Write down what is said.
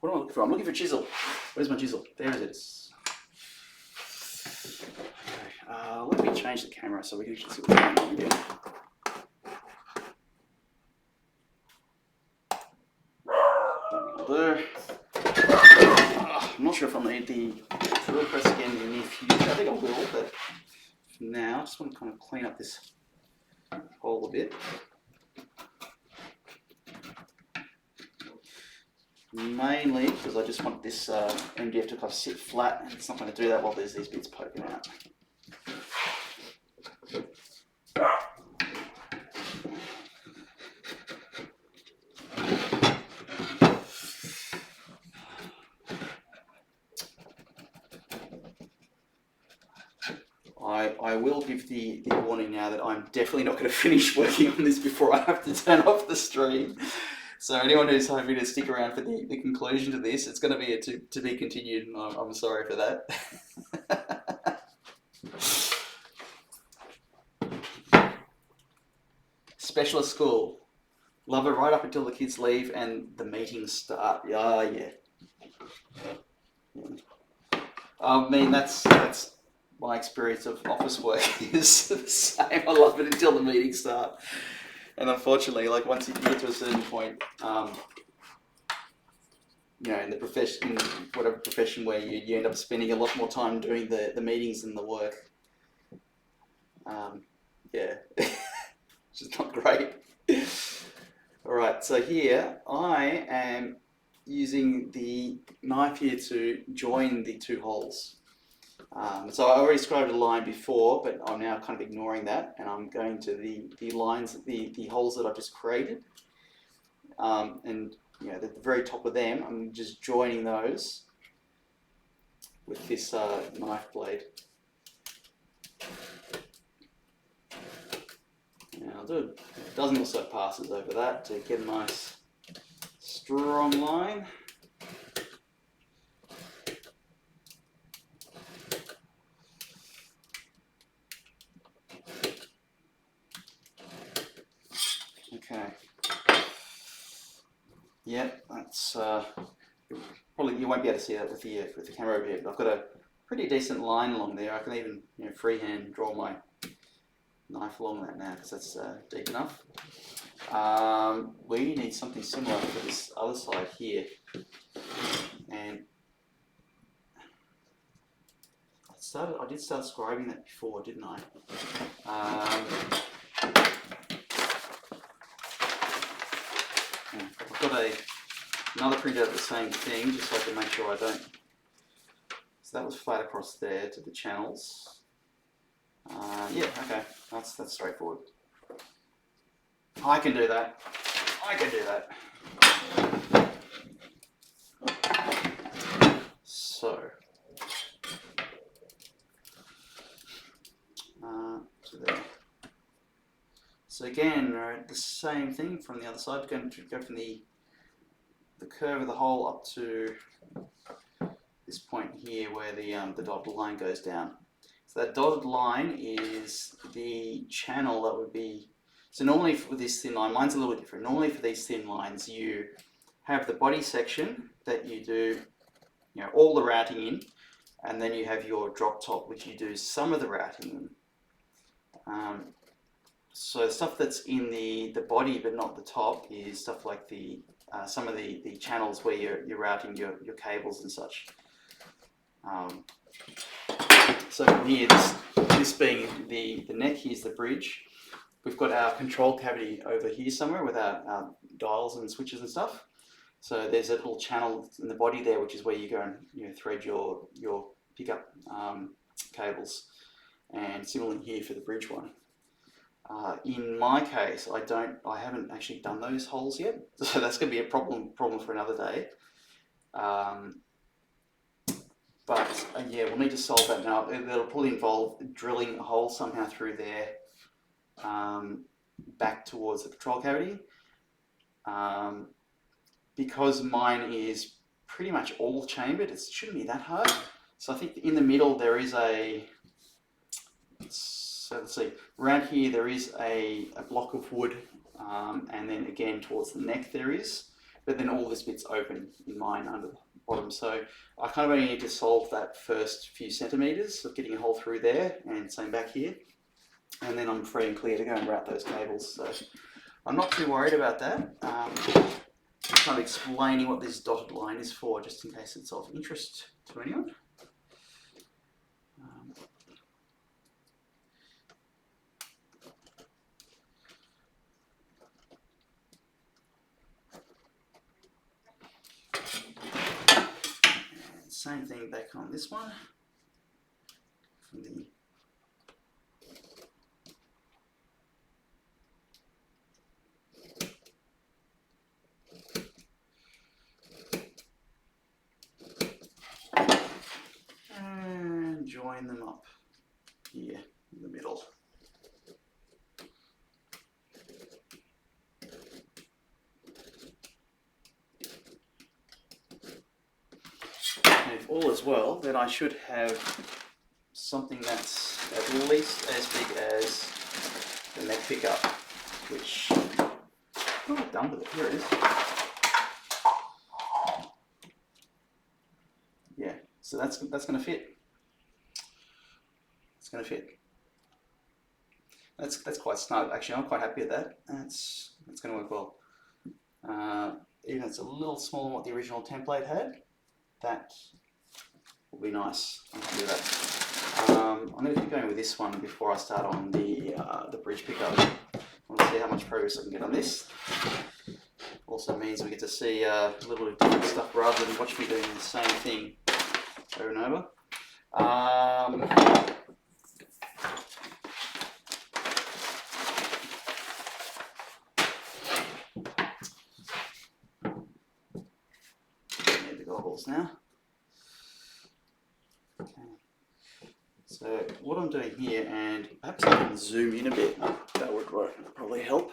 What am I looking for? I'm looking for chisel. Where's my chisel? There it is. Okay, let me change the camera so we can actually see what's going on again. There. I'm not sure if I'll need the drill press again in the near future. I think I will, but for now, I just want to kind of clean up this hole a bit. Mainly because I just want this MDF to kind of sit flat, and it's not going to do that while there's these bits poking out. I will give the warning now that I'm definitely not going to finish working on this before I have to turn off the stream. So anyone who's hoping to stick around for the conclusion to this, it's going to be a to be continued, and I'm sorry for that. Specialist school. Love it right up until the kids leave and the meetings start. Yeah. I mean, that's my experience of office work is the same. I love it until the meetings start. And unfortunately, like once you get to a certain point, you know, in the profession, in whatever profession where you end up spending a lot more time doing the meetings than the work. Yeah, which is not great. All right, so here I am using the knife here to join the two holes. So I already described a line before, but I'm now kind of ignoring that, and I'm going to the lines, the holes that I've just created, and you know, at the very top of them, I'm just joining those with this knife blade. And I'll do a dozen or so passes over that to get a nice strong line. Okay. Yep, that's probably you won't be able to see that with the camera over here, but I've got a pretty decent line along there. I can even freehand draw my knife along that now because that's deep enough. We need something similar for this other side here, and I did start scribing that before, didn't I? I've got another printout of the same thing, just so I can make sure I don't. So that was flat across there to the channels. Yeah, okay, that's straightforward. I can do that. I can do that. So, to there. So again, the same thing from the other side. Going to go from the curve of the hole up to this point here where the dotted line goes down. So that dotted line is the channel that would be. So normally for this thin line, mine's a little bit different. Normally for these thin lines, you have the body section that you do, all the routing in, and then you have your drop top, which you do some of the routing in. So stuff that's in the body but not the top is stuff like the some of the channels where you're routing your cables and such. So from here, this being the neck, here's the bridge. We've got our control cavity over here somewhere with our dials and switches and stuff. So there's a little channel in the body there, which is where you go and thread your pickup cables, and similarly here for the bridge one. In my case, I haven't actually done those holes yet, so that's going to be a problem for another day. But yeah, we'll need to solve that now. It'll probably involve drilling a hole somehow through there, back towards the control cavity. Because mine is pretty much all chambered, it shouldn't be that hard. So I think in the middle there is so let's see, around here there is a block of wood, and then again towards the neck there is. but then all this bit's open in mine under the bottom. So I kind of only need to solve that first few centimeters of getting a hole through there, and same back here. And then I'm free and clear to go and route those cables. So I'm not too worried about that. Kind of explaining what this dotted line is for, just in case it's of interest to anyone. Same thing back on this one. From the and join them up here in the middle. And if all is well, then I should have something that's at least as big as the neck pickup, which what have I done with it? Here it is. Yeah, so that's going to fit. It's going to fit. That's quite snug. Actually, I'm quite happy with that. That's going to work well. Even if it's a little smaller than what the original template had, that will be nice. I'm happy with that. I'm going to keep going with this one before I start on the bridge pickup. I want to see how much progress I can get on this. Also means we get to see a little bit of different stuff rather than watch me doing the same thing over and over. Need the goggles now. Okay. So what I'm doing here, and perhaps I can zoom in a bit, that would probably help.